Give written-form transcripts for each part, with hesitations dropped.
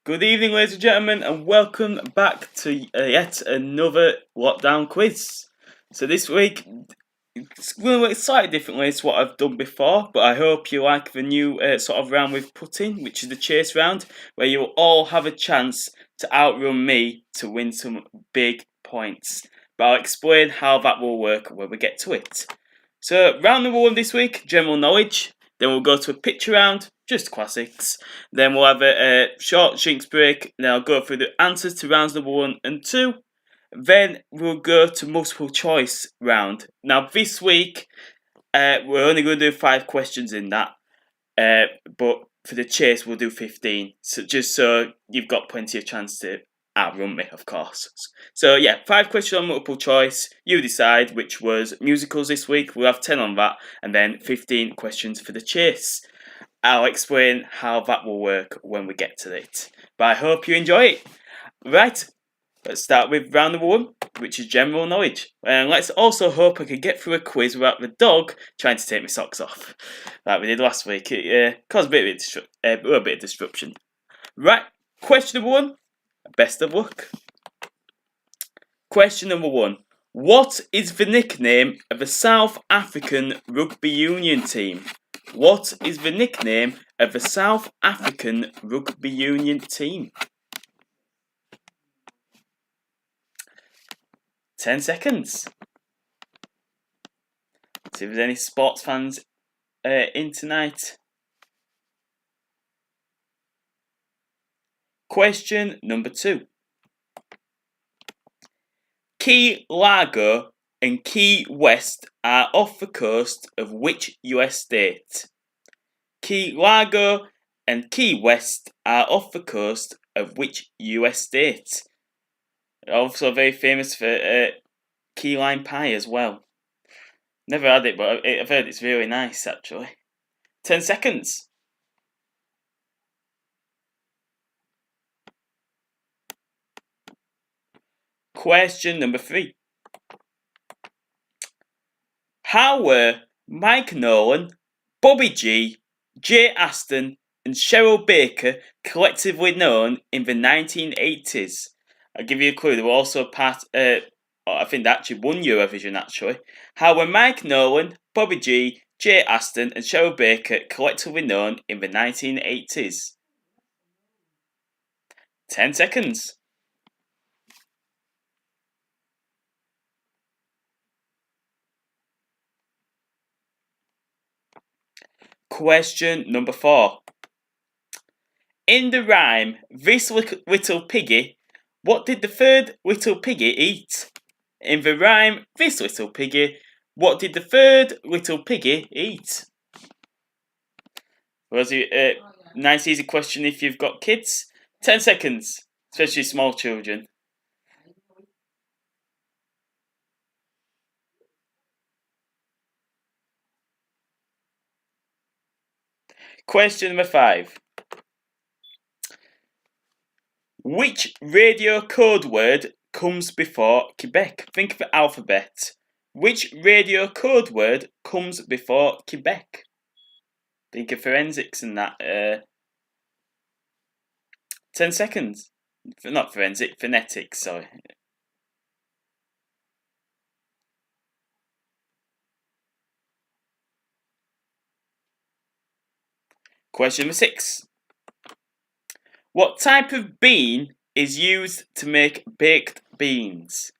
Good evening, ladies and gentlemen, and welcome back to yet another lockdown quiz. So this week, it's going to work slightly differently to what I've done before, but I hope you like the new sort of round we've put in, which is the chase round, where you'll all have a chance to outrun me to win some big points. But I'll explain how that will work when we get to it. So round number one this week, general knowledge. Then we'll go to a picture round, just classics. Then we'll have a short drinks break. Then I'll go through the answers to rounds number 1 and 2. Then we'll go to multiple choice round. Now this week, we're only going to do 5 questions in that. But for the chase, we'll do 15. So just so you've got plenty of chance to outrun me, of course. So yeah, 5 questions on multiple choice. You decide, which was musicals this week. We'll have 10 on that, and then 15 questions for the chase. I'll explain how that will work when we get to it. But I hope you enjoy it. Right, let's start with round number 1, which is general knowledge. And let's also hope I can get through a quiz without the dog trying to take my socks off, like we did last week. It caused a little bit of disruption. Right, question number 1. Best of luck. Question number 1. What is the nickname of the South African rugby union team? What is the nickname of the South African rugby union team? 10 seconds. See if there's any sports fans in tonight. Question number 2. Key Largo and Key West are off the coast of which US state? Key Largo and Key West are off the coast of which US state? Also very famous for key lime pie as well. Never had it, but I've heard it's really nice actually. 10 seconds. Question number 3. How were Mike Nolan, Bobby G, Jay Aston and Cheryl Baker collectively known in the 1980s? I'll give you a clue, they were also part, I think they actually won Eurovision actually. How were Mike Nolan, Bobby G, Jay Aston and Cheryl Baker collectively known in the 1980s? 10 seconds. Question number 4. In the rhyme, this little piggy, what did the third little piggy eat? In the rhyme, this little piggy, what did the third little piggy eat? Was it a nice easy question if you've got kids? 10 seconds, especially small children. Question number 5. Which radio code word comes before Quebec? Think of the alphabet. Which radio code word comes before Quebec? Think of forensics and that. 10 seconds. Not forensic, phonetics, sorry. Question number 6. What type of bean is used to make baked beans?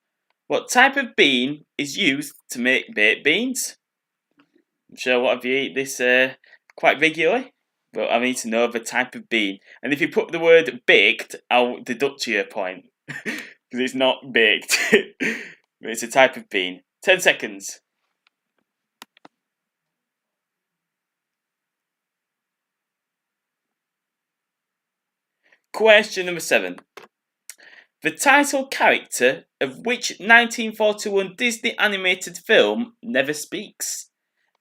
What type of bean is used to make baked beans? I'm sure a lot of you eat this quite regularly, but I need to know the type of bean. And if you put the word baked, I'll deduct you a point. Because it's not baked. But it's a type of bean. 10 seconds. Question number 7. The title character of which 1941 Disney animated film never speaks?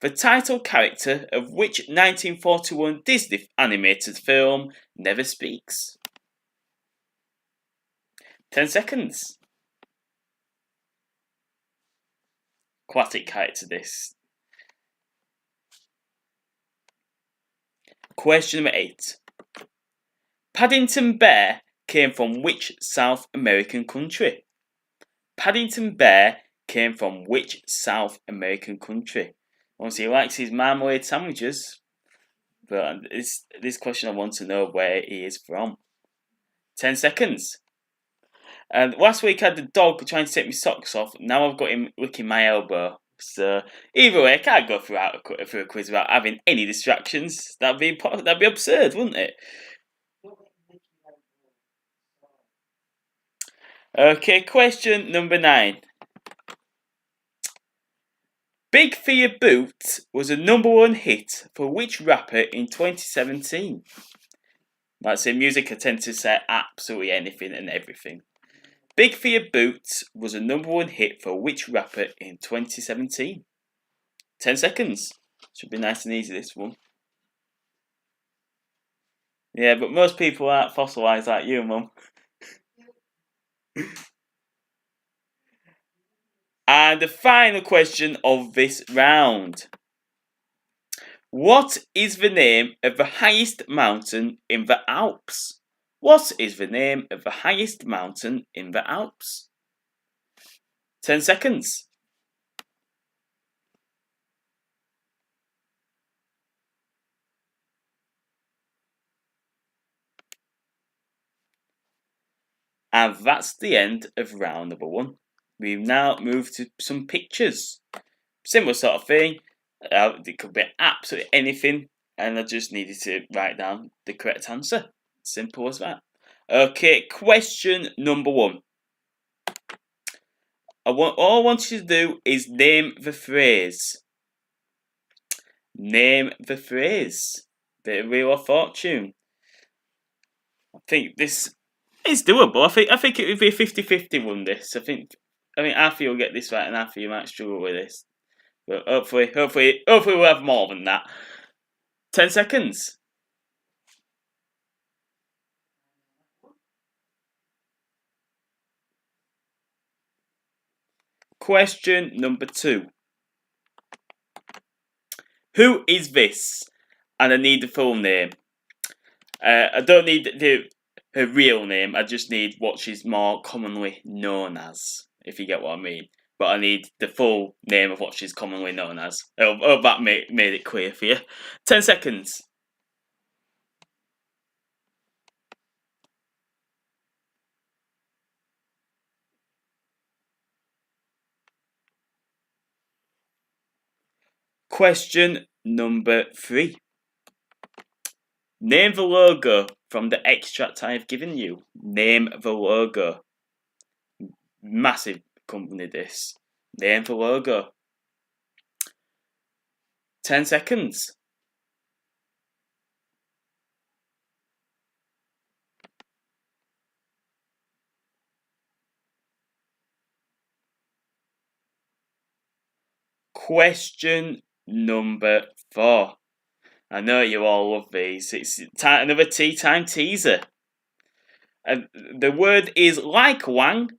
The title character of which 1941 Disney animated film never speaks? 10 seconds. Classic character this. Question number 8. Paddington Bear came from which South American country? Paddington Bear came from which South American country? Obviously, he likes his marmalade sandwiches, but this question I want to know where he is from. 10 seconds. And last week I had the dog trying to take my socks off. Now I've got him licking my elbow. So either way, I can't go through a quiz without having any distractions. That'd be absurd, wouldn't it? Okay, question number 9. Big for Your Boots was a #1 hit for which rapper in 2017? That's in music, I tend to say absolutely anything and everything. Big for Your Boots was a #1 hit for which rapper in 2017? 10 seconds. Should be nice and easy, this one. Yeah, but most people aren't fossilised like you, Mum. And the final question of this round. What is the name of the highest mountain in the Alps? What is the name of the highest mountain in the Alps? 10 seconds. And that's the end of round number 1. We've now moved to some pictures. Similar sort of thing. It could be absolutely anything, and I just needed to write down the correct answer. Simple as that. Okay, question number 1. All I want you to do is name the phrase. Name the phrase. Bit of Wheel of Fortune. I think this is doable. I think it would be a 50-50 one. This. I think half of you will get this right, and half of you might struggle with this. But hopefully we'll have more than that. 10 seconds. Question number 2. Who is this? And I need the full name. I don't need her real name. I just need what she's more commonly known as, if you get what I mean. But I need the full name of what she's commonly known as. Oh, that made it clear for you. 10 seconds. Question number 3. Name the logo from the extract I have given you. Name the logo. Massive company, this. Name the logo. 10 seconds. Question number 4. I know you all love these. It's another tea time teaser. And the word is like Wang,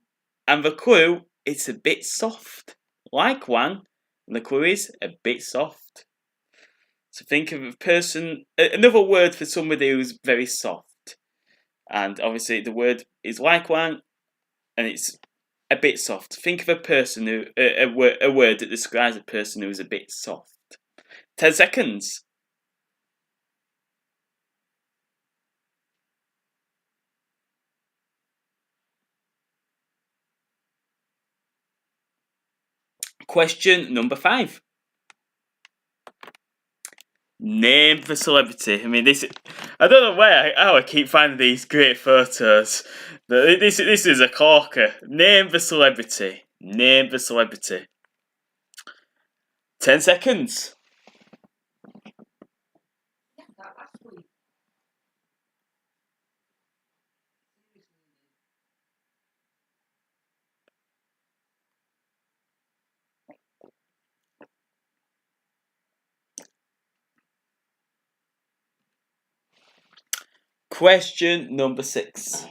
and the clue, it's a bit soft. Like Wang, and the clue is a bit soft. So think of a person, another word for somebody who's very soft. And obviously the word is like Wang, and it's a bit soft. Think of a person who, a word that describes a person who's a bit soft. 10 seconds. Question number 5. Name the celebrity. I mean, I don't know how I keep finding these great photos, but this is a corker. Name the celebrity. Name the celebrity. 10 seconds. Question number 6.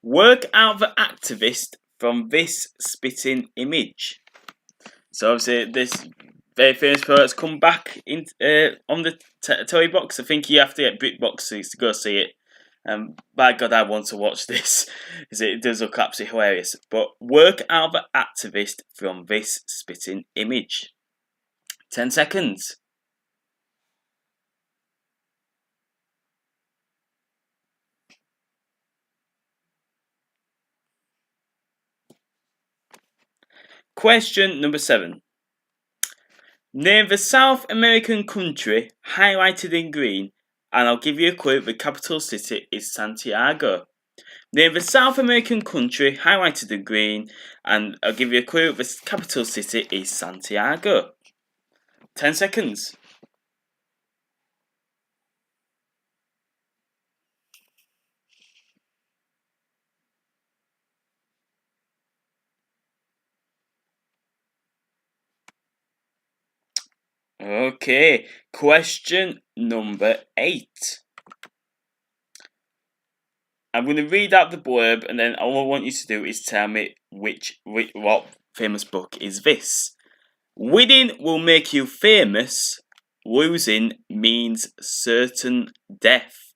Work out the activist from this spitting image. So obviously very famous products come back in on the toy box. I think you have to get brick boxes to go see it. By God, I want to watch this, because it does look absolutely hilarious. But work out the activist from this spitting image. 10 seconds. Question number 7. Name the South American country highlighted in green, and I'll give you a clue. The capital city is Santiago. Name the South American country highlighted in green, and I'll give you a clue. The capital city is Santiago. 10 seconds. Okay, question number 8. I'm going to read out the blurb, and then all I want you to do is tell me what famous book is this. Winning will make you famous. Losing means certain death.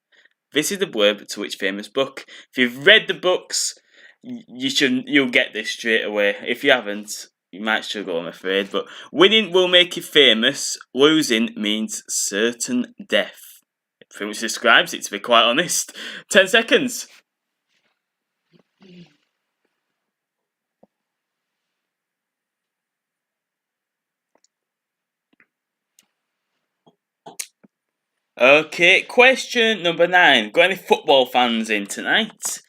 This is the blurb to which famous book. If you've read the books, you'll get this straight away. If you haven't, you might struggle, I'm afraid. But winning will make you famous. Losing means certain death. Pretty much describes it, to be quite honest. 10 seconds. Okay, question number 9. Got any football fans in tonight?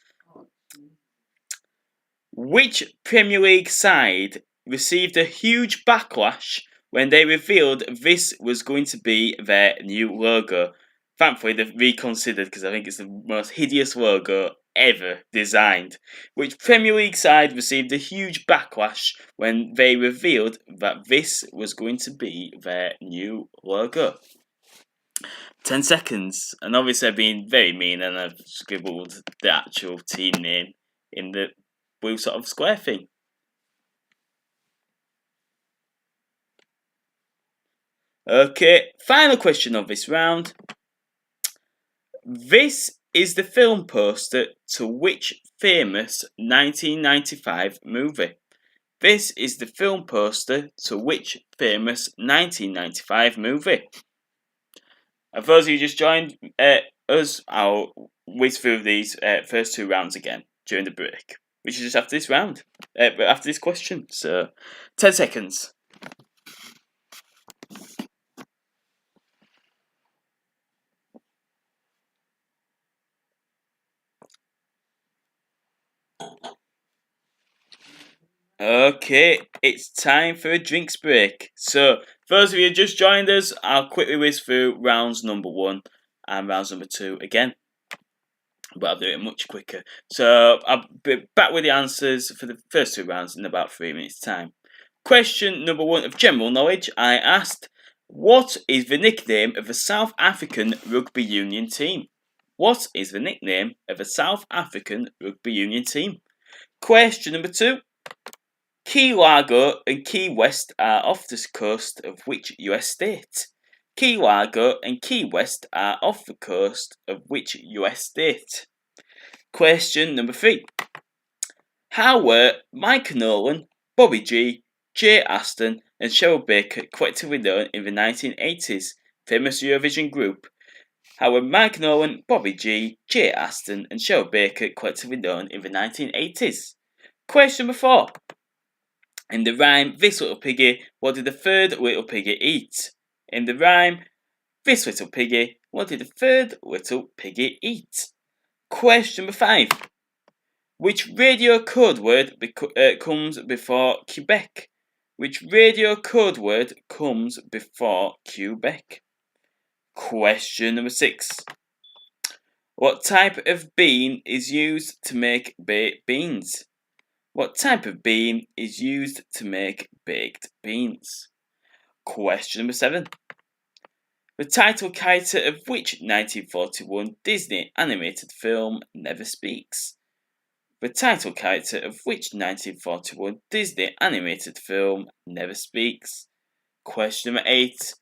Which Premier League side received a huge backlash when they revealed this was going to be their new logo? Thankfully, they've reconsidered, because I think it's the most hideous logo ever designed. Which Premier League side received a huge backlash when they revealed that this was going to be their new logo? 10 seconds. And obviously I've been very mean and I've scribbled the actual team name in the blue sort of square thing. Okay, final question of this round. This is the film poster to which famous 1995 movie? This is the film poster to which famous 1995 movie? And for those of you who just joined us, I'll whiz through these first 2 rounds again during the break, which is just after this round, after this question. So, 10 seconds. Okay, it's time for a drinks break. So, for those of you who just joined us, I'll quickly whiz through rounds number 1 and rounds number 2 again. But I'll do it much quicker. So, I'll be back with the answers for the first 2 rounds in about 3 minutes' time. Question number 1 of general knowledge. I asked, what is the nickname of the South African rugby union team? What is the nickname of the South African rugby union team? Question number 2. Key Largo and Key West are off the coast of which US state? Key Largo and Key West are off the coast of which US state? Question number 3. How were Mike Nolan, Bobby G, Jay Aston and Cheryl Baker collectively known in the 1980s? Famous Eurovision group. How were Mike Nolan, Bobby G, Jay Aston and Cheryl Baker collectively known in the 1980s? Question number 4. In the rhyme, this little piggy, what did the third little piggy eat? In the rhyme, this little piggy, what did the third little piggy eat? Question number 5. Which radio code word comes before Quebec? Which radio code word comes before Quebec? Question number 6. What type of bean is used to make baked beans? What type of bean is used to make baked beans? Question number 7. The title character of which 1941 Disney animated film never speaks? The title character of which 1941 Disney animated film never speaks? Question number 8.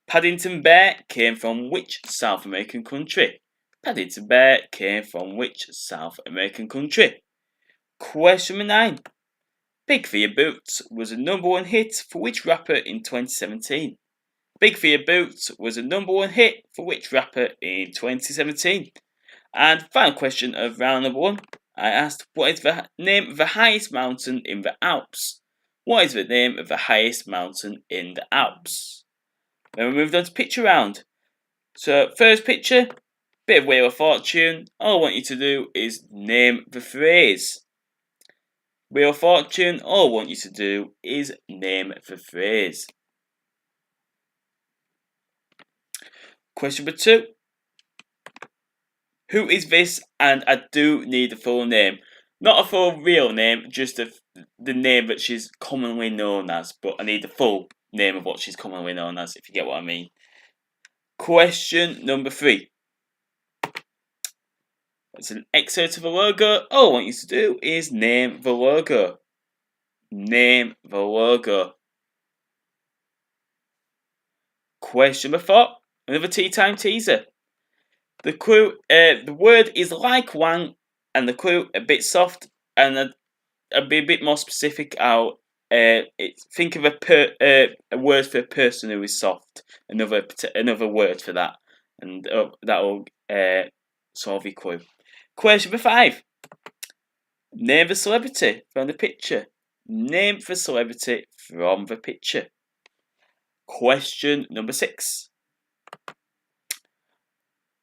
Paddington Bear came from which South American country? Paddington Bear came from which South American country? Question number 9. Big for Your Boots was a #1 hit for which rapper in 2017? Big for Your Boots was a #1 hit for which rapper in 2017? And final question of round number 1. I asked, what is the name of the highest mountain in the Alps? What is the name of the highest mountain in the Alps? Then we moved on to picture round. So first picture, bit of Wheel of Fortune. All I want you to do is name the phrase. Wheel of Fortune, all I want you to do is name the phrase. Question number 2. Who is this? And I do need a full name. Not a full real name, just the name that she's commonly known as. But I need the full name of what she's commonly known as, if you get what I mean. Question number 3. It's an excerpt of a logo. All I want you to do is name the logo. Name the logo. Question number 4. Another tea time teaser. The clue, the word is like wang, and the clue a bit soft, and I'll be a bit more specific. Think of a word for a person who is soft. Another word for that, and that will solve your clue. Question number 5. Name the celebrity from the picture. Name the celebrity from the picture. Question number 6.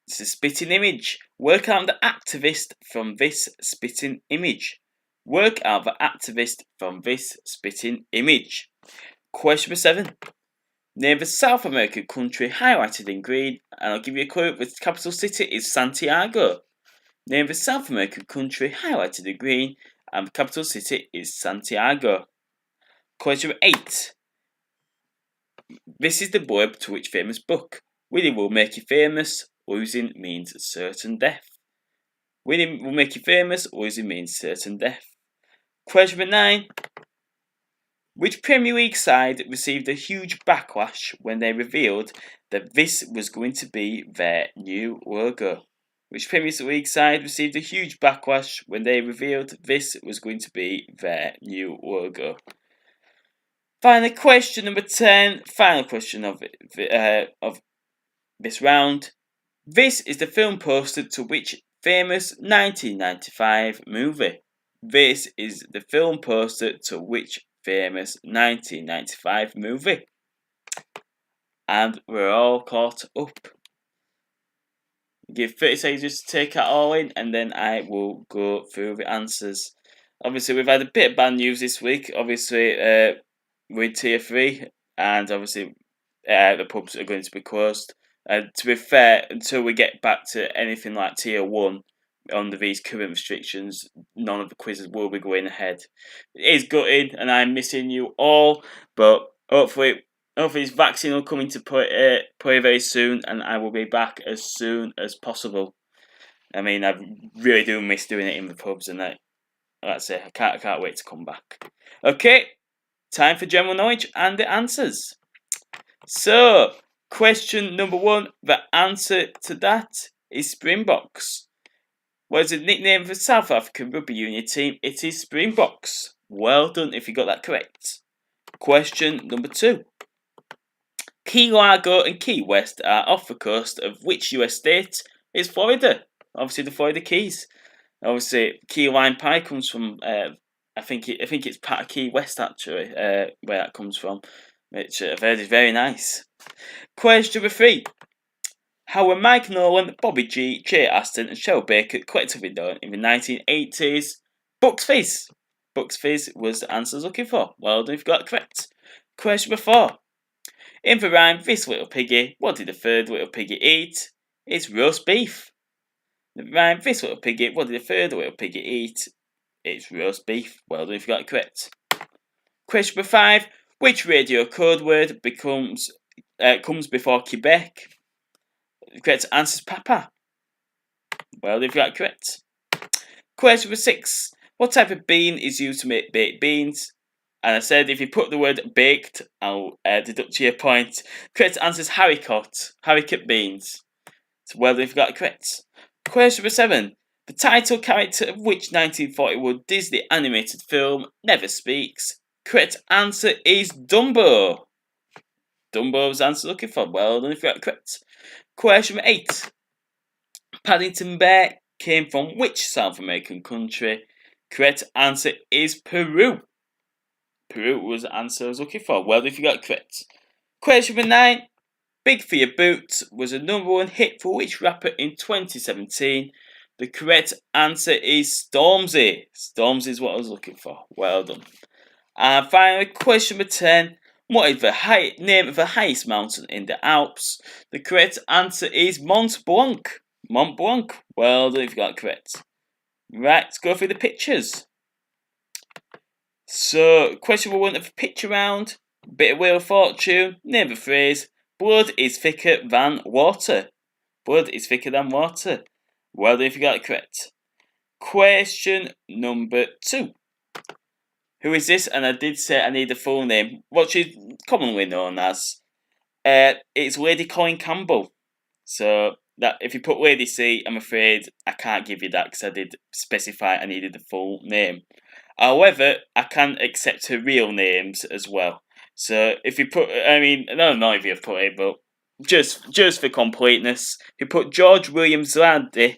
It's a spitting image. Work out the activist from this spitting image. Work out the activist from this spitting image. Question number 7. Name the South American country highlighted in green, and I'll give you a clue. The capital city is Santiago. Name the South American country highlighted in green, and the capital city is Santiago. Question number 8. This is the blurb to which famous book? Winning will make you famous. Losing means certain death. Winning will make you famous. Losing means certain death. Question number 9. Which Premier League side received a huge backlash when they revealed that this was going to be their new logo? Which Premier League side received a huge backlash when they revealed this was going to be their new logo? Finally, question number 10. Final question of this round. This is the film poster to which famous 1995 movie? This is the film poster to which famous 1995 movie? And we're all caught up. Give 30 seconds just to take it all in, and then I will go through the answers. Obviously, we've had a bit of bad news this week. Obviously, we're in Tier 3, and obviously the pubs are going to be closed. To be fair, until we get back to anything like Tier 1 under these current restrictions, none of the quizzes will be going ahead. It is gutting, and I'm missing you all, but hopefully this vaccine will come into play very soon, and I will be back as soon as possible. I mean, I really do miss doing it in the pubs, and that's it. I can't wait to come back. Okay, time for general knowledge and the answers. So, question number 1, the answer to that is Springboks. What is the nickname of the South African rugby union team? It is Springboks. Well done if you got that correct. Question number 2. Key Largo and Key West are off the coast of which US state? It's Florida. Obviously the Florida Keys. Obviously Key Lime Pie comes from I think it's part of Key West actually, where that comes from, which I've heard is very nice. Question number 3. How were Mike Nolan, Bobby G, Jay Aston and Cheryl Baker collectively known in the 1980s? Bucks Fizz. Bucks Fizz was the answer I was looking for. Well done if you got it correct. Question number 4. In the rhyme, this little piggy, what did the third little piggy eat? It's roast beef. In the rhyme, this little piggy, what did the third little piggy eat? It's roast beef. Well done if you got it correct. Question number 5. Which radio code word comes before Quebec? The correct answer is Papa. Well done if you got it correct. Question number 6. What type of bean is used to make baked beans? And I said if you put the word baked, I'll deduct you a point. Correct answer is haricot. Haricot beans. So well done if you got it correct. Question number 7. The title character of which 1941 Disney animated film never speaks? Correct answer is Dumbo. Dumbo was the answer looking for. Well done if you got it correct. Question number 8. Paddington Bear came from which South American country? Correct answer is Peru. Peru was the answer I was looking for. Well done if you got it correct. Question number 9. Big for Your Boots was a #1 hit for which rapper in 2017? The correct answer is Stormzy. Stormzy is what I was looking for. Well done. And finally, question number 10. What is the name of the highest mountain in the Alps? The correct answer is Mont Blanc. Mont Blanc. Well done if you got it correct. Right, let's go through the pictures. So, question number 1 of the picture round. Bit of Wheel of Fortune. Name the phrase. Blood is thicker than water. Blood is thicker than water. Well done if you got it correct. Question number 2. Who is this? And I did say I need a full name. What she's commonly known as. It's Lady Colin Campbell. So that if you put Lady C, I'm afraid I can't give you that because I did specify I needed the full name. However, I can accept her real names as well. So if you put, I mean, I don't know if you've put it, but just for completeness, if you put George William Ziade,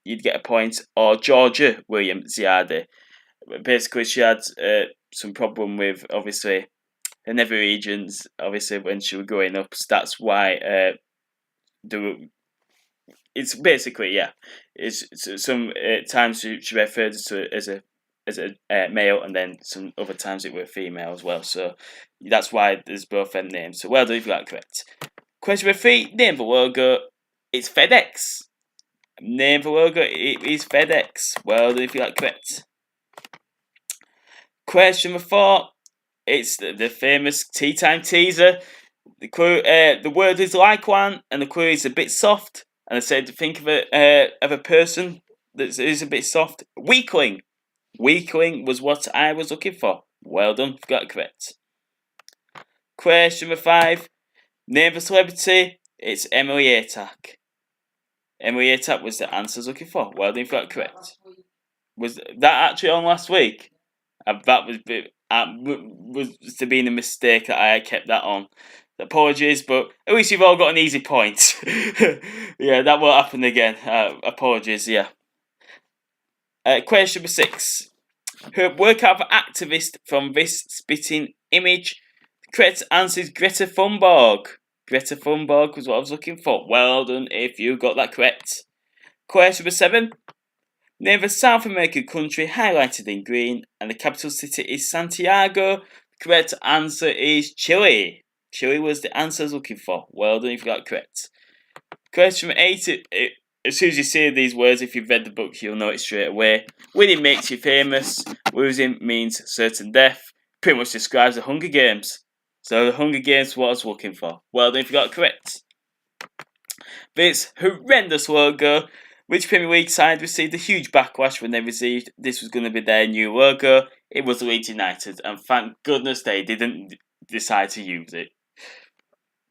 you'd get a point, or Georgia William Ziade. Basically, she had some problem with, obviously, her never regions, obviously, when she was growing up. So that's why it's basically, yeah, it's some times she referred to it as a male, and then some other times it were female as well. So that's why there's both them names. So well done if you got it correct. Question number 3. Name the logo. It's FedEx. Name the logo. It is FedEx. Well done if you got it correct. Question number 4. It's the famous tea time teaser. The clue. The word is like one, and the clue is a bit soft. And I said, think of a person that is a bit soft. Weakling. Weakling was what I was looking for. Well done, you've got it correct. Question number 5. Name the celebrity. It's Emily Atack. Emily Atack was the answer I was looking for. Well done, you've got it correct. Was that actually on last week? That was to be a mistake that I kept that on. Apologies, but at least you've all got an easy point. Yeah, that won't happen again. Apologies, yeah. Question number 6. Her workout activist from this spitting image. The correct answer is Greta Thunberg. Greta Thunberg was what I was looking for. Well done if you got that correct. Question number 7. Name the South American country highlighted in green, and the capital city is Santiago. The correct answer is Chile. Chile was the answer I was looking for. Well done if you got it correct. Question number 8. As soon as you see these words, if you've read the book, you'll know it straight away. Winning makes you famous. Losing means certain death. Pretty much describes the Hunger Games. So the Hunger Games is what I was looking for. Well done if you got it correct. This horrendous logo, which Premier League side received a huge backlash when they received this was going to be their new logo. It was Leeds United, and thank goodness they didn't decide to use it.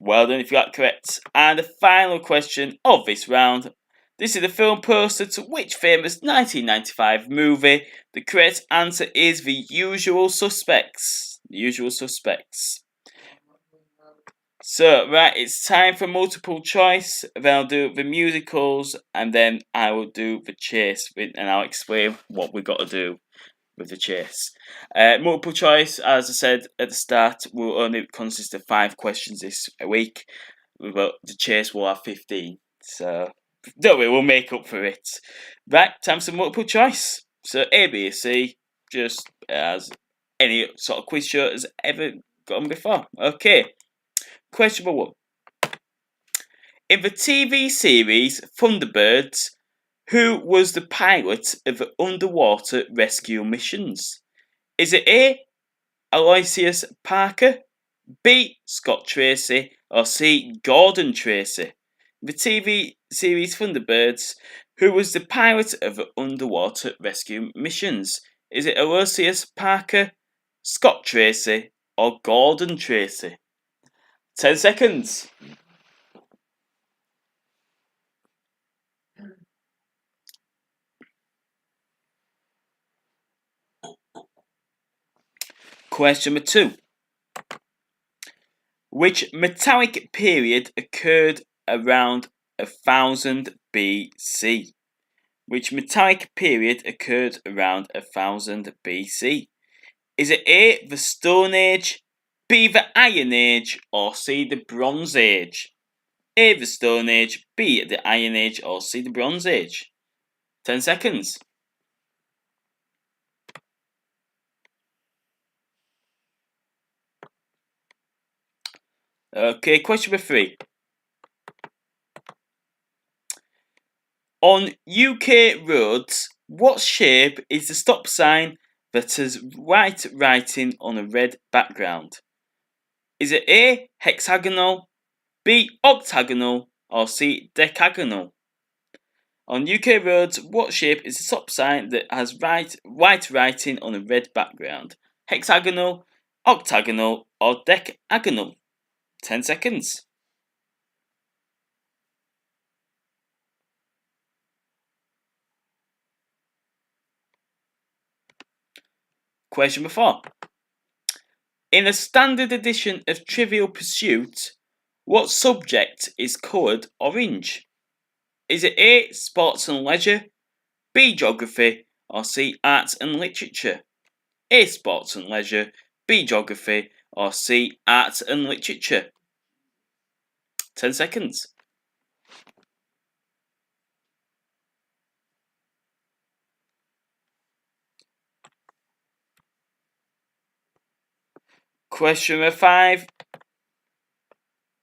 Well done if you got it correct. And the final question of this round. This is the film poster to which famous 1995 movie? The correct answer is The Usual Suspects. The Usual Suspects. So, right, it's time for multiple choice. Then I'll do the musicals, and then I will do the chase, and I'll explain what we've got to do with the chase. Multiple choice, as I said at the start, will only consist of 5 questions this week, but the chase will have 15. So, don't worry, we'll make up for it. Right, time for multiple choice. So, A, B, or C, just as any sort of quiz show has ever gone before. Okay. Question number 1. In the TV series Thunderbirds, who was the pilot of the underwater rescue missions? Is it A. Aloysius Parker, B. Scott Tracy, or C. Gordon Tracy? In the TV series Thunderbirds, who was the pilot of the underwater rescue missions? Is it Aloysius Parker, Scott Tracy, or Gordon Tracy? 10 seconds. Question number 2. Which metallic period occurred around 1000 BC? Which metallic period occurred around 1000 BC? Is it A, the Stone Age, B, the Iron Age, or C, the Bronze Age? A, the Stone Age, B, the Iron Age, or C, the Bronze Age? 10 seconds. Okay, question number 3. On UK roads, what shape is the stop sign that has white writing on a red background? Is it A, hexagonal, B, octagonal, or C, decagonal? On UK roads, what shape is the stop sign that has white writing on a red background? Hexagonal, octagonal, or decagonal? 10 seconds. Question number 4. In a standard edition of Trivial Pursuit, what subject is coloured orange? Is it A, sports and leisure, B, geography, or C, arts and literature? A, sports and leisure, B, geography, or C, arts and literature? 10 seconds. Question number 5.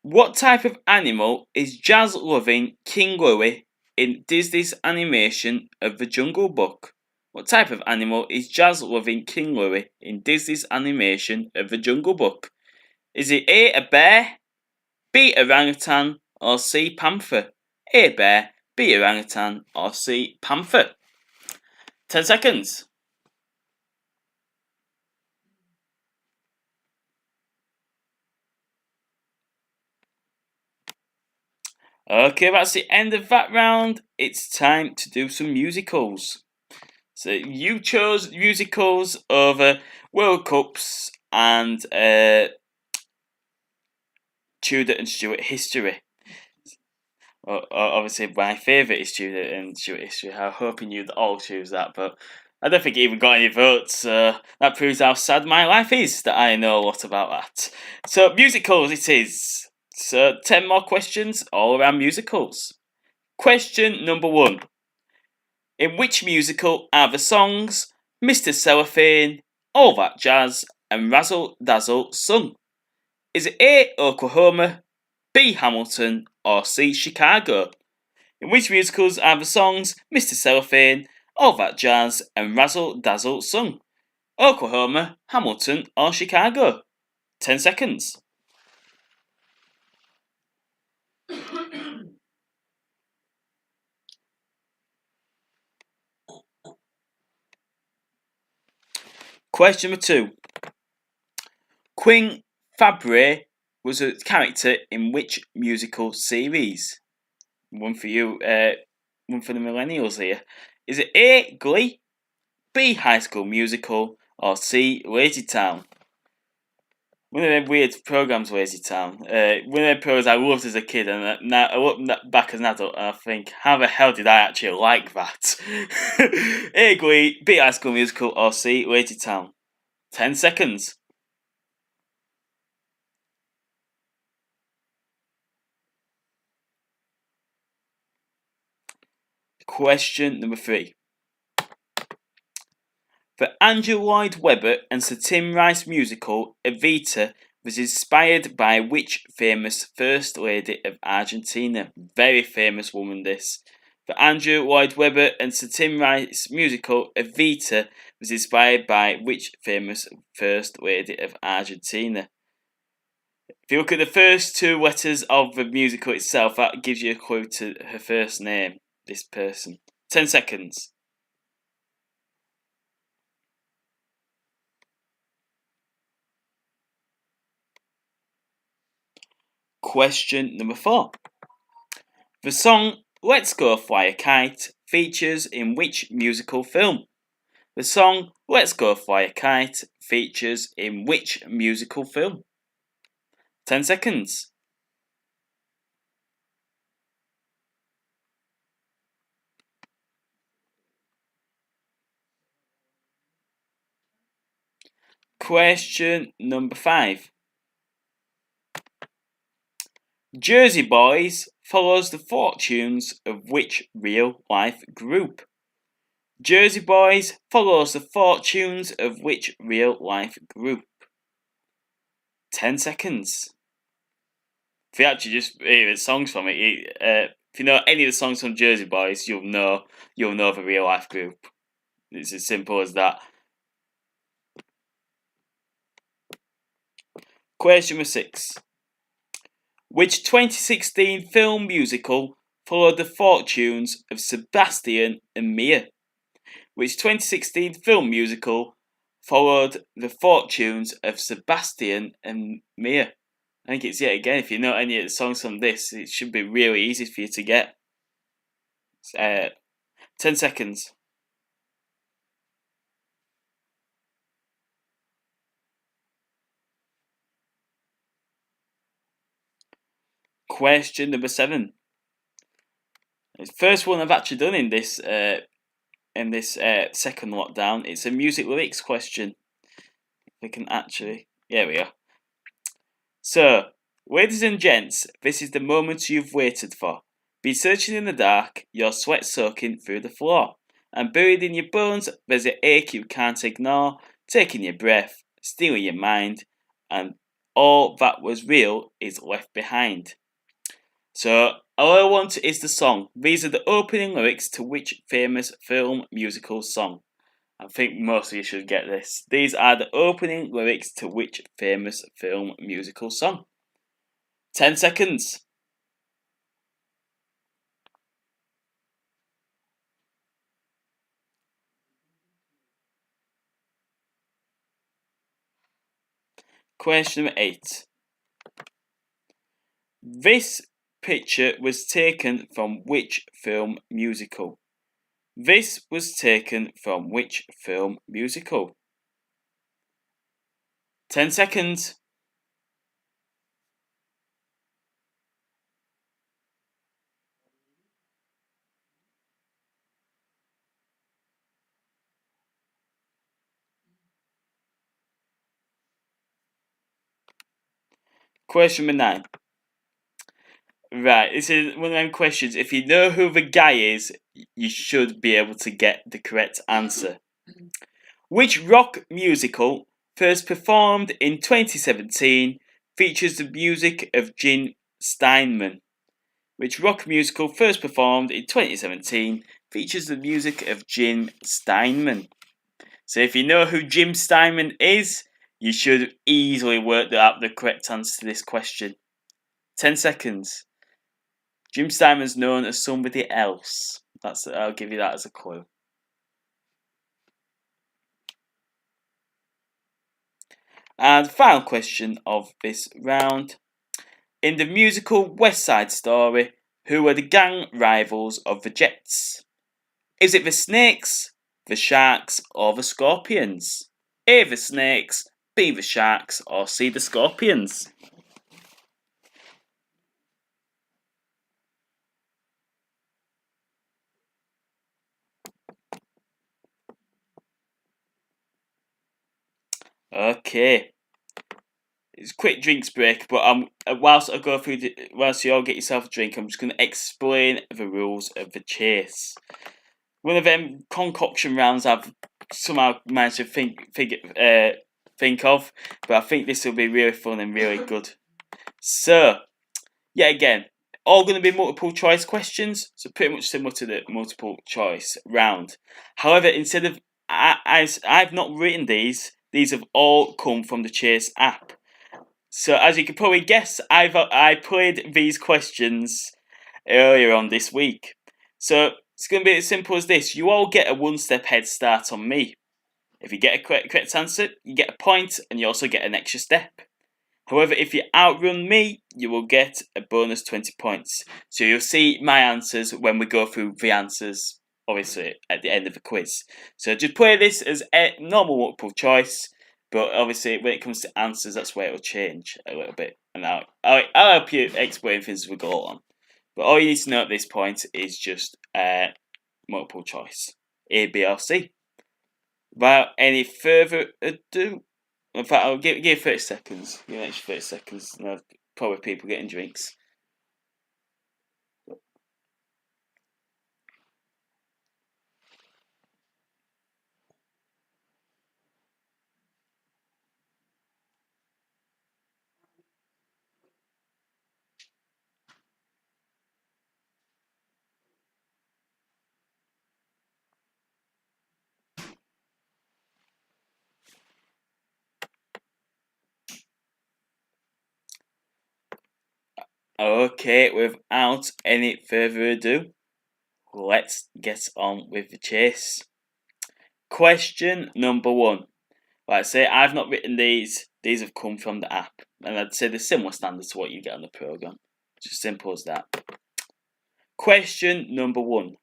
What type of animal is jazz-loving King Louie in Disney's animation of The Jungle Book? What type of animal is jazz-loving King Louie in Disney's animation of The Jungle Book? Is it A, bear, B, orangutan, or C, panther? A, bear, B, orangutan, or C, panther? 10 seconds. Okay, that's the end of that round. It's time to do some musicals. So you chose musicals over World Cups and Tudor and Stuart history. Obviously, my favourite is Tudor and Stuart history. I'm hoping you'd all choose that, but I don't think it even got any votes. That proves how sad my life is that I know a lot about that. So musicals it is. So 10 more questions all around musicals. Question number 1. In which musical are the songs Mr. Cellophane, All That Jazz, and Razzle Dazzle sung? Is it A, Oklahoma, B, Hamilton, or C, Chicago? In which musicals are the songs Mr. Cellophane, All That Jazz, and Razzle Dazzle sung? Oklahoma, Hamilton, or Chicago? 10 seconds. Question number 2. Queen Fabre was a character in which musical series? One for you, one for the millennials here. Is it A, Glee, B, High School Musical, or C, Lazy Town? One of them weird programs, Lazy Town. One of them programs I loved as a kid, and now I look back as an adult and I think, how the hell did I actually like that? A, Glee, B, High School Musical, or C, Lazy Town? 10 seconds. Question number 3. The Andrew Lloyd Webber and Sir Tim Rice musical, Evita, was inspired by which famous First Lady of Argentina? Very famous woman, this. The Andrew Lloyd Webber and Sir Tim Rice musical, Evita, was inspired by which famous First Lady of Argentina? If you look at the first 2 letters of the musical itself, that gives you a clue to her first name, this person. 10 seconds. Question number 4. The song Let's Go Fly a Kite features in which musical film? The song Let's Go Fly a Kite features in which musical film? 10 seconds. Question number 5. Jersey Boys follows the fortunes of which real-life group? Jersey Boys follows the fortunes of which real-life group? 10 seconds. If you actually just hear the songs from it, if you know any of the songs from Jersey Boys, you'll know the real-life group. It's as simple as that. Question number 6. Which 2016 film musical followed the fortunes of Sebastian and Mia? Which 2016 film musical followed the fortunes of Sebastian and Mia? I think it's yet again, if you know any of the songs from this, it should be really easy for you to get. 10 seconds. Question number 7. It's the first one I've actually done in this second lockdown. It's a music lyrics question. We can actually, here we are. So, ladies and gents, this is the moment you've waited for. Be searching in the dark, your sweat soaking through the floor, and buried in your bones there's an ache you can't ignore, taking your breath, stealing your mind, and all that was real is left behind. So, all I want is the song. These are the opening lyrics to which famous film musical song? I think most of you should get this. These are the opening lyrics to which famous film musical song? 10 seconds. Question number 8. This picture was taken from which film musical? This was taken from which film musical? 10 seconds. Question number 9. Right, this is one of them questions. If you know who the guy is, you should be able to get the correct answer. Which rock musical, first performed in 2017, features the music of Jim Steinman? Which rock musical, first performed in 2017, features the music of Jim Steinman? So if you know who Jim Steinman is, you should easily work out the correct answer to this question. 10 seconds. Jim Steinman's known as somebody else. I'll give you that as a clue. And final question of this round. In the musical West Side Story, who are the gang rivals of the Jets? Is it the Snakes, the Sharks, or the Scorpions? A, the Snakes, B, the Sharks, or C, the Scorpions? Okay. It's a quick drinks break, but whilst you all get yourself a drink, I'm just going to explain the rules of the chase. One of them concoction rounds I've somehow managed to think of, but I think this will be really fun and really good. So, yeah, again, all going to be multiple choice questions, so pretty much similar to the multiple choice round. However, instead of I've not written these have all come from the Chase app. So as you can probably guess, I played these questions earlier on this week. So it's going to be as simple as this. You all get a one-step head start on me. If you get a correct answer, you get a point, and you also get an extra step. However, if you outrun me, you will get a bonus 20 points. So you'll see my answers when we go through the answers, obviously, at the end of the quiz. So just play this as a normal multiple choice, but obviously when it comes to answers, that's where it'll change a little bit. And I'll help you explain things as we go on. But all you need to know at this point is just multiple choice. A, B, or C. Without any further ado, in fact, I'll give 30 seconds. Give an extra 30 seconds. And probably people getting drinks. Okay, without any further ado, let's get on with the chase. Question number 1. Like I say, I've not written these. These have come from the app. And I'd say they're similar standards to what you get on the programme. Just simple as that. Question number 1.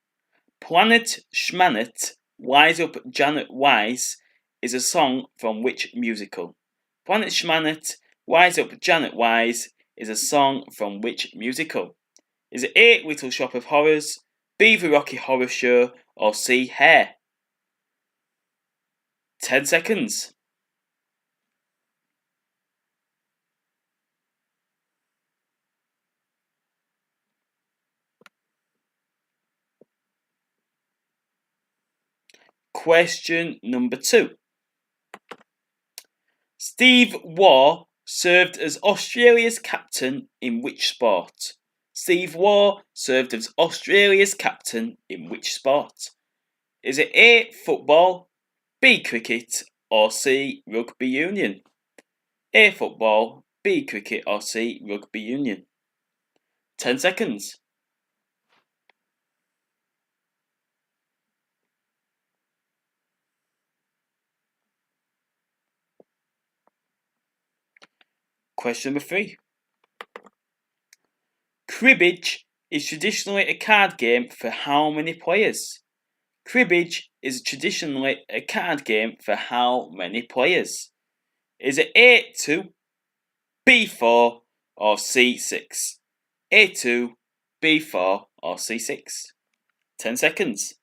Planet Schmanet, Wise Up Janet Wise is a song from which musical? Planet Schmanet, Wise Up Janet Wise is a song from which musical? Is it A, Little Shop of Horrors, B, The Rocky Horror Show, or C, Hair? 10 seconds. Question number 2. Steve Waugh served as Australia's captain in which sport? Steve Waugh served as Australia's captain in which sport? Is it A, football, B, cricket, or C, rugby union? A, football, B, cricket, or C, rugby union? 10 seconds. Question number 3. Cribbage is traditionally a card game for how many players? Cribbage is traditionally a card game for how many players? Is it A2, B4, or C6? A2, B4, or C6? 10 seconds.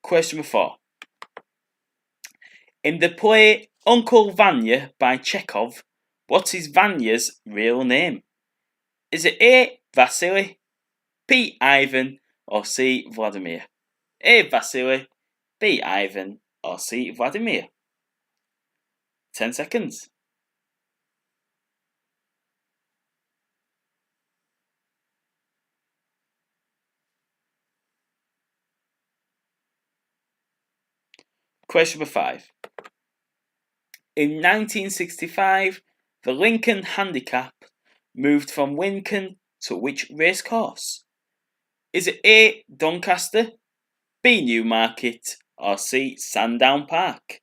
Question number 4. In the play Uncle Vanya by Chekhov, what is Vanya's real name? Is it A, Vasily, B, Ivan, or C, Vladimir? A, Vasily, B, Ivan, or C, Vladimir? 10 seconds. Question number 5. In 1965, the Lincoln Handicap moved from Lincoln to which racecourse? Is it A, Doncaster, B, Newmarket, or C, Sandown Park?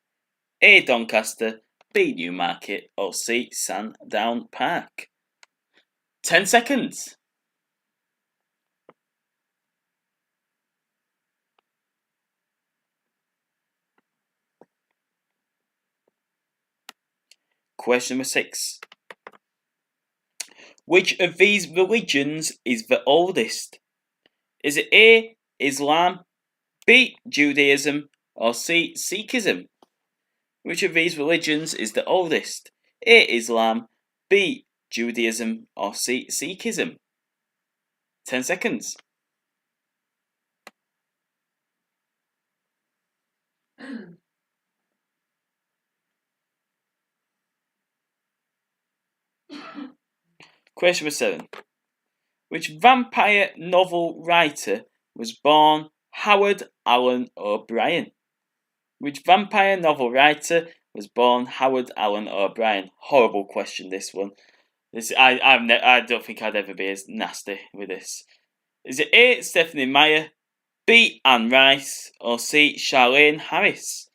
A, Doncaster, B, Newmarket, or C, Sandown Park? 10 seconds. Question number 6. Which of these religions is the oldest? Is it A, Islam, B, Judaism, or C, Sikhism? Which of these religions is the oldest? A, Islam, B, Judaism, or C, Sikhism? 10 seconds. Question number 7. Which vampire novel writer was born Howard Allen O'Brien? Which vampire novel writer was born Howard Allen O'Brien? Horrible question, this one. I don't think I'd ever be as nasty with this. Is it A. Stephanie Meyer, B. Anne Rice, or C. Charlene Harris?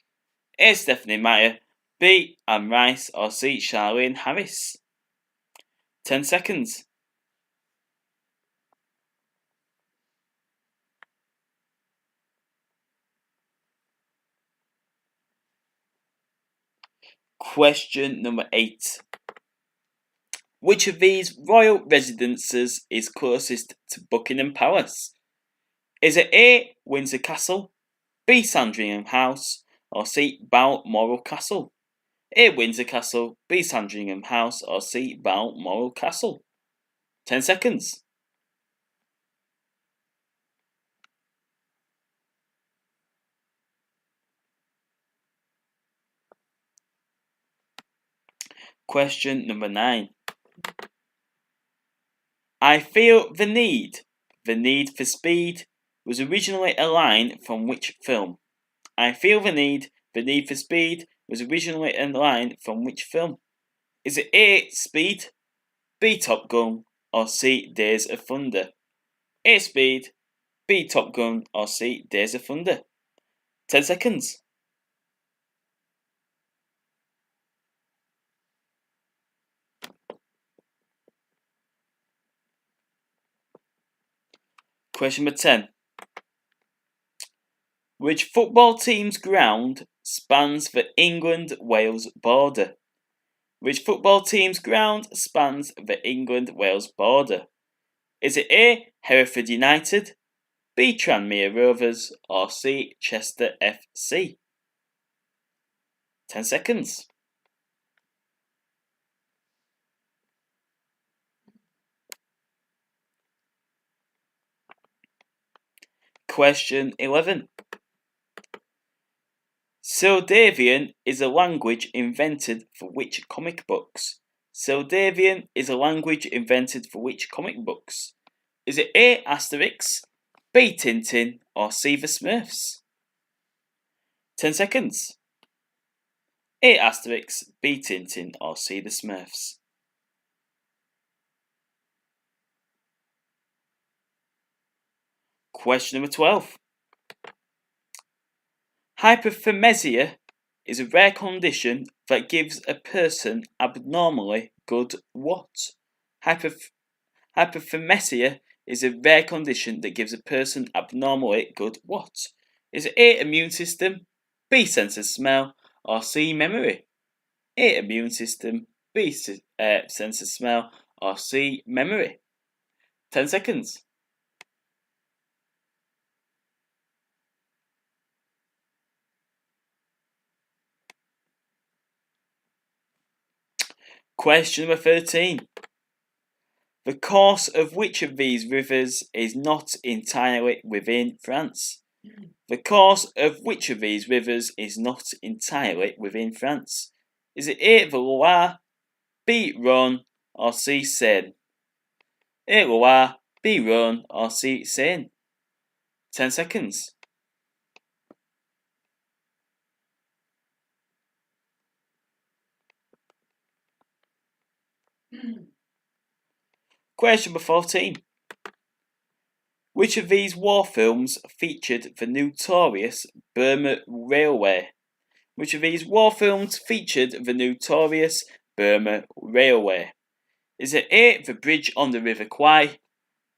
A. Stephanie Meyer, B. Anne Rice, or C. Charlene Harris? 10 seconds. Question number 8. Which of these royal residences is closest to Buckingham Palace? Is it A. Windsor Castle, B. Sandringham House, or C. Balmoral Castle? A. Windsor Castle, B. Sandringham House, or C. Balmoral Castle? 10 seconds. Question number 9. I feel the need for speed, was originally a line from which film? I feel the need for speed, was originally a line from which film? Is it A. Speed, B. Top Gun, or C. Days of Thunder? A. Speed, B. Top Gun, or C. Days of Thunder? 10 seconds. Question number 10. Which football team's ground spans the England-Wales border? Which football team's ground spans the England-Wales border? Is it A. Hereford United, B. Tranmere Rovers, or C. Chester FC? 10 seconds. Question 11. Sildavian is a language invented for which comic books? Sildavian is a language invented for which comic books? Is it A. Asterix, B. Tintin, or C. The Smurfs? 10 seconds. A. Asterix, B. Tintin, or C. The Smurfs? Question number 12. Hyperthermesia is a rare condition that gives a person abnormally good what? Hyperthermesia is a rare condition that gives a person abnormally good what? Is it A. Immune system, B. Sense of smell, or C. Memory? A. Immune system, B. Sense of smell, or C. Memory? 10 seconds. Question number 13. The course of which of these rivers is not entirely within France? The course of which of these rivers is not entirely within France? Is it A. the Loire, B. Rhone, or C. Seine? A. Loire, B. Rhone, or C. Seine? 10 seconds. Question number 14. Which of these war films featured the notorious Burma Railway? Which of these war films featured the notorious Burma Railway? Is it A. The Bridge on the River Kwai,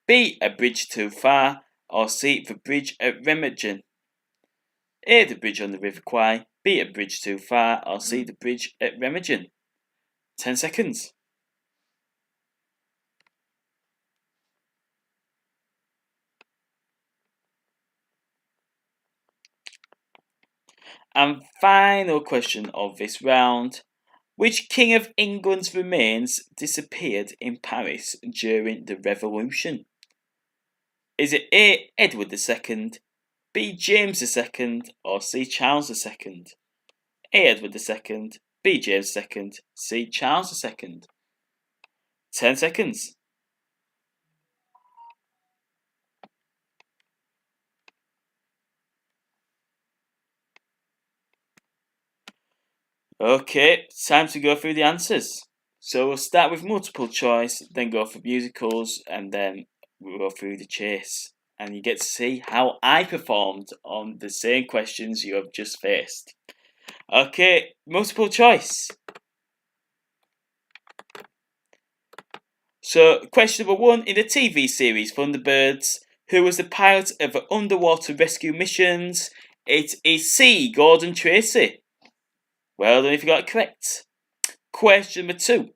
B. A Bridge Too Far, or C. The Bridge at Remagen? A. The Bridge on the River Kwai, B. A Bridge Too Far, or C. The Bridge at Remagen? 10 seconds. And final question of this round. Which King of England's remains disappeared in Paris during the Revolution? Is it A. Edward II, B. James II, or C. Charles II? A. Edward II, B. James II, C. Charles II? 10 seconds. Okay, time to go through the answers. So we'll start with multiple choice, then go for musicals, and then we'll go through the chase, and you get to see how I performed on the same questions you have just faced. Okay, multiple choice. So, question number 1, in the TV series Thunderbirds, who was the pilot of the underwater rescue missions? It is C, Gordon Tracy. Well done if you got it correct. Question number 2.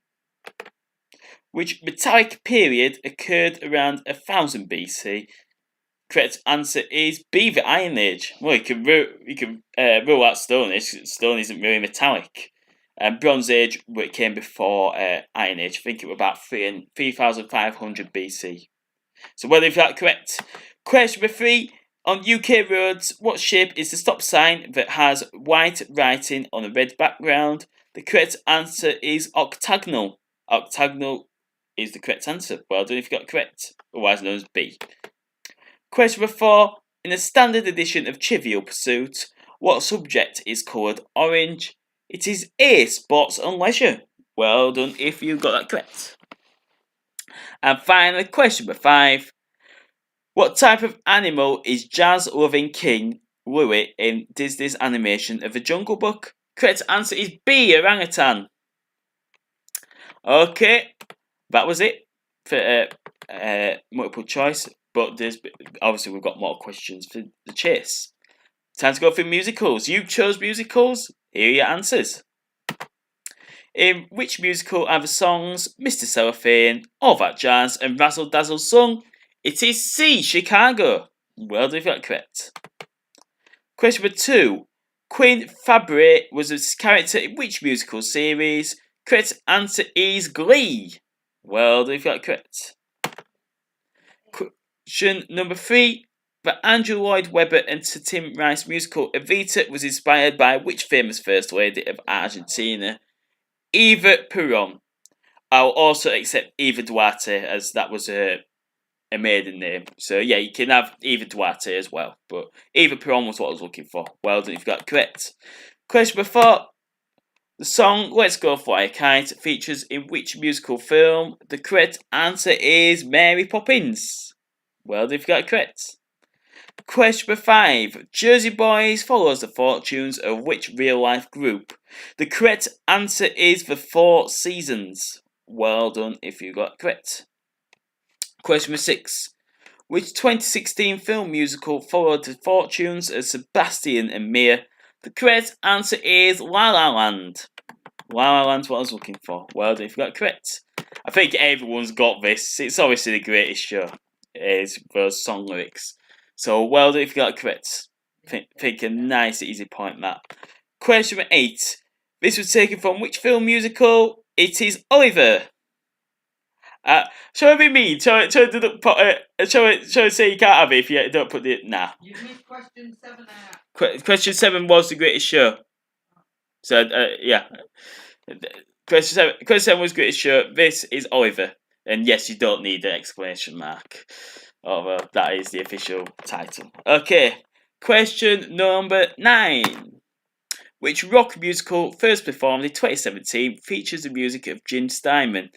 Which metallic period occurred around 1000 BC? Correct answer is B, the Iron Age. Well, you can rule out Stone Age. Stone isn't really metallic. Bronze Age, which came before Iron Age. I think it was about 3500 BC. So well if that's correct. Question number 3. On UK roads, what shape is the stop sign that has white writing on a red background? The correct answer is octagonal. Octagonal is the correct answer. Well done if you got it correct. Otherwise known as B. Question number 4. In a standard edition of Trivial Pursuit, what subject is coloured orange? It is A, Sports and Leisure. Well done if you got that correct. And finally, question number 5. What type of animal is jazz-loving King Louie in Disney's animation of The Jungle Book? Correct answer is B, orangutan. Okay, that was it for multiple choice. But obviously we've got more questions for the chase. Time to go through musicals. You chose musicals. Here are your answers. In which musical are the songs Mr. Cellophane, All That Jazz and Razzle Dazzle sung? It is C, Chicago. Well done if you got it correct. Question number 2. Queen Fabre was a character in which musical series? Correct answer is Glee. Well done if you got it correct. Question number 3. The Andrew Lloyd Webber and Sir Tim Rice musical Evita was inspired by which famous First Lady of Argentina? Eva Perón. I'll also accept Eva Duarte as that was a maiden name. So yeah, you can have Eva Duarte as well. But Eva Perón was what I was looking for. Well done if you got it correct. Question number 4. The song Let's Go Fly a Kite features in which musical film? The correct answer is Mary Poppins. Well done if you got it correct. Question number 5. Jersey Boys follows the fortunes of which real-life group? The correct answer is The Four Seasons. Well done if you got it correct. Question number 6. Which 2016 film musical followed the fortunes of Sebastian and Mia? The correct answer is La La Land. La La Land's what I was looking for. Well done if you got it correct. I think everyone's got this. It's obviously the greatest show. It's those song lyrics. So well done if you got it correct. Think a nice easy point that. Question number 8. This was taken from which film musical? It is Oliver. Shall I be mean? Shall I say you can't have it if you don't put the... Nah. You missed question 7 out. Question 7 was the greatest show. So, yeah. Question 7 was greatest show. This is Oliver. And yes, you don't need the exclamation mark. Although that is the official title. Okay. Question number 9. Which rock musical first performed in 2017 features the music of Jim Steinman?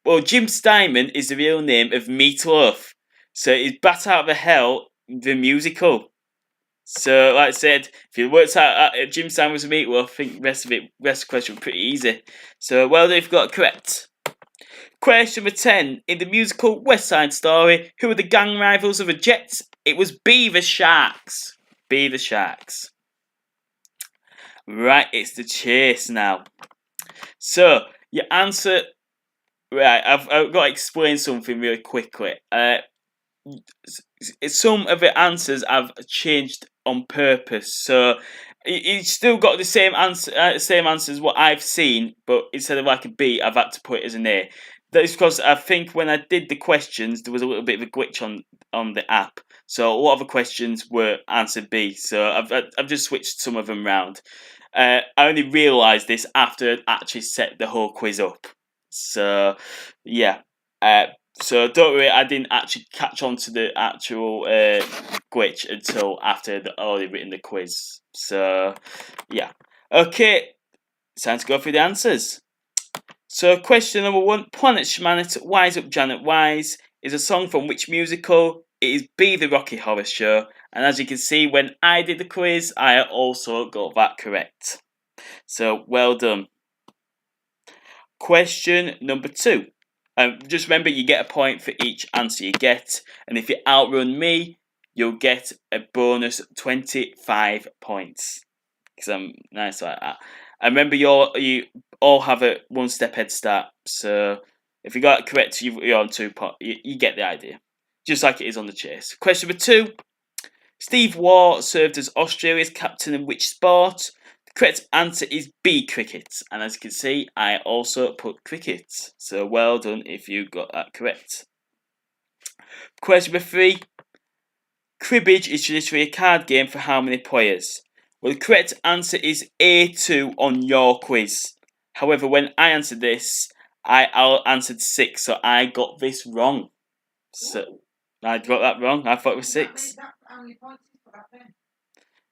Well, Jim Steinman is the real name of Meat Loaf. So it's Bat Out of the Hell, the musical. So, like I said, if you worked out Jim Steinman's Meat Loaf, I think the rest of the question was pretty easy. So, well done if you got it correct. Question number 10. In the musical West Side Story, who were the gang rivals of the Jets? It was B, the Sharks. B, the Sharks. Right, it's the chase now. So, your answer... Right, I've got to explain something really quickly. Some of the answers I've changed on purpose. So, you still got the same answer as what I've seen, but instead of like a B, I've had to put it as an A. That is because I think when I did the questions, there was a little bit of a glitch on the app. So a lot of the questions were answer B. So I've just switched some of them round. I only realised this after I'd actually set the whole quiz up. So yeah. So don't worry, I didn't actually catch on to the actual glitch until after I'd already written the quiz. So yeah. Okay, time to go through the answers. So question number 1, Planet Schmanet, Wise Up Janet Wise. is a song from which musical? It is B, The Rocky Horror Show. And as you can see, when I did the quiz, I also got that correct. So, well done. Question number 2. Just remember, you get a point for each answer you get. And if you outrun me, you'll get a bonus 25 points. Because I'm nice like that. And remember, you all have a 1 step head start. So, if you got it correct, you're on 2 points. You get the idea. Just like it is on the chase. Question number 2. Steve Waugh served as Australia's captain in which sport? The correct answer is B, cricket. And as you can see, I also put cricket. So well done if you got that correct. Question number 3. Cribbage is traditionally a card game for how many players? Well, the correct answer is A2 on your quiz. However, when I answered this, I answered 6, so I got this wrong. So I got that wrong. I thought it was 6.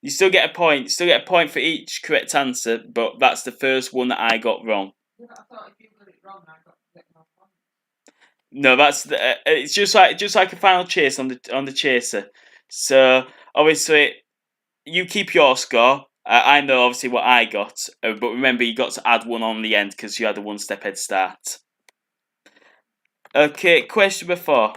You still get a point. You still get a point for each correct answer, but that's the first one that I got wrong. I thought if you got it wrong, I got to get no points. No, that's it's just like a final chase on the chaser. So obviously, you keep your score. I know obviously what I got, but remember you got to add 1 on the end because you had a 1 step head start. Okay, question number 4.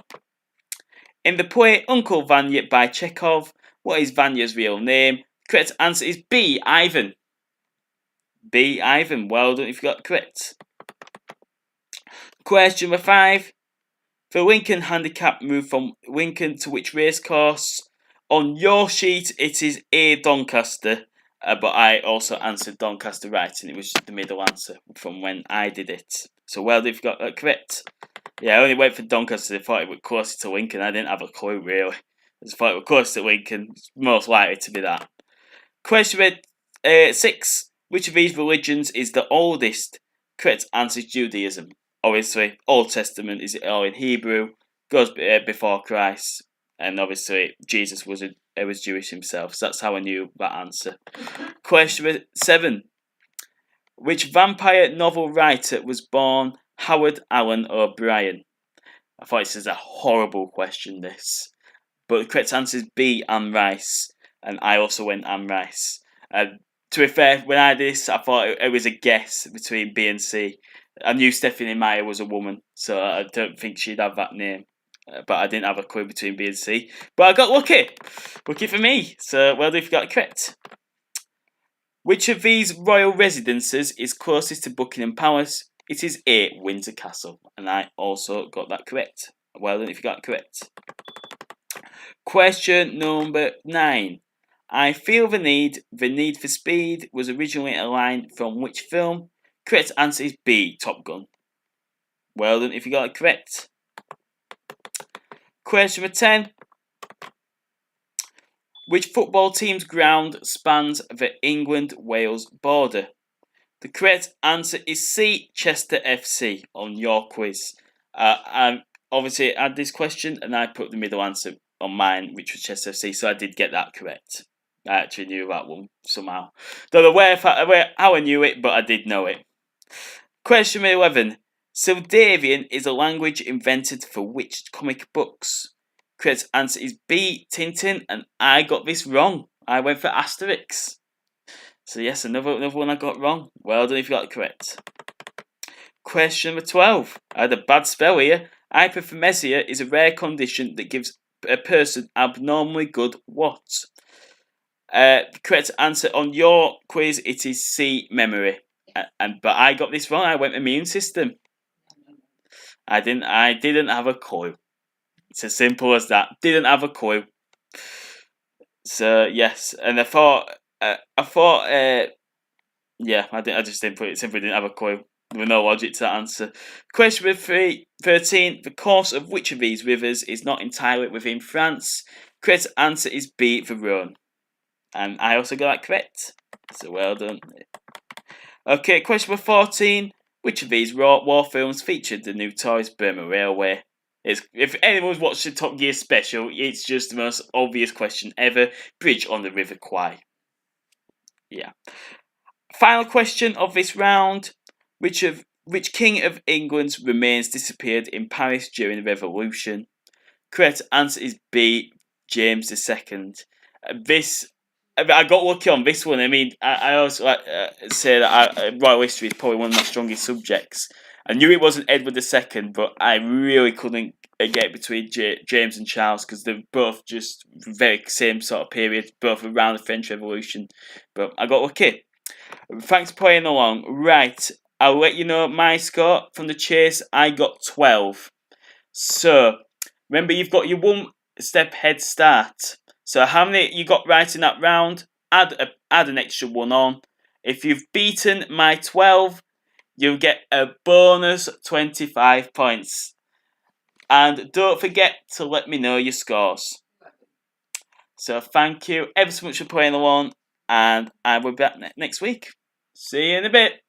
In the play Uncle Vanya by Chekhov, what is Vanya's real name? Correct answer is B, Ivan. B, Ivan. Well done if you got it correct. Question number 5. The Lincoln Handicap moved from Lincoln to which racecourse? On your sheet, it is A, Doncaster, but I also answered Doncaster right, and it was the middle answer from when I did it. So well done if you got that correct. Yeah, I only went for Doncaster. I thought it was closer to Lincoln. I didn't have a clue, really. I just thought it was closer to Lincoln. It's most likely to be that. Question 6. Which of these religions is the oldest? Correct answer is Judaism. Obviously, Old Testament is all in Hebrew, goes before Christ, and obviously Jesus was Jewish himself. So that's how I knew that answer. Question 7. Which vampire novel writer was born Howard Allen O'Brien? I thought this is a horrible question, this. But the correct answer is B, Anne Rice. And I also went Anne Rice. To be fair, when I did this, I thought it was a guess between B and C. I knew Stephanie Meyer was a woman, so I don't think she'd have that name. But I didn't have a clue between B and C. But I got lucky. Lucky for me. So well done if you got it correct. Which of these royal residences is closest to Buckingham Palace? It is A, Windsor Castle. And I also got that correct. Well done if you got it correct. Question number 9. I Feel the Need for Speed was originally a line from which film? Correct answer is B, Top Gun. Well done if you got it correct. Question number 10. Which football team's ground spans the England-Wales border? The correct answer is C, Chester FC on your quiz. I obviously had this question and I put the middle answer on mine, which was Chester FC, so I did get that correct. I actually knew that one somehow. Don't know how I knew it, but I did know it. Question number 11. Sildavian is a language invented for which comic books? Correct answer is B, Tintin, and I got this wrong. I went for Asterix. So yes, another one I got wrong. Well done if you got it correct. Question number 12. I had a bad spell here. Hyperthermesia is a rare condition that gives a person abnormally good what? The correct answer on your quiz, it is C, memory. But I got this wrong. I went immune system. I didn't have a clue. It's as simple as that. Didn't have a clue. So yes, and I thought, I just simply didn't have a clue. There was no logic to that answer. Question number 13. The course of which of these rivers is not entirely within France? Correct answer is B, the Rhone. And I also got that correct. So well done. Okay, question number 14. Which of these war films featured the notorious Burma Railway? If anyone's watched the Top Gear special, it's just the most obvious question ever. Bridge on the River Kwai. Yeah. Final question of this round. Which of Which king of England's remains disappeared in Paris during the Revolution? Correct answer is B, James II. I got lucky on this one. I mean, I also say that royal history is probably one of my strongest subjects. I knew it wasn't Edward II, but I really couldn't get between James and Charles because they're both just very same sort of period, both around the French Revolution. But I got lucky. Thanks for playing along. Right, I'll let you know my score from the chase. I got 12. So, remember you've got your 1 step head start. So how many you got right in that round? Add an extra 1 on. If you've beaten my 12, you'll get a bonus 25 points. And don't forget to let me know your scores. So thank you ever so much for playing along, and I will be back next week. See you in a bit.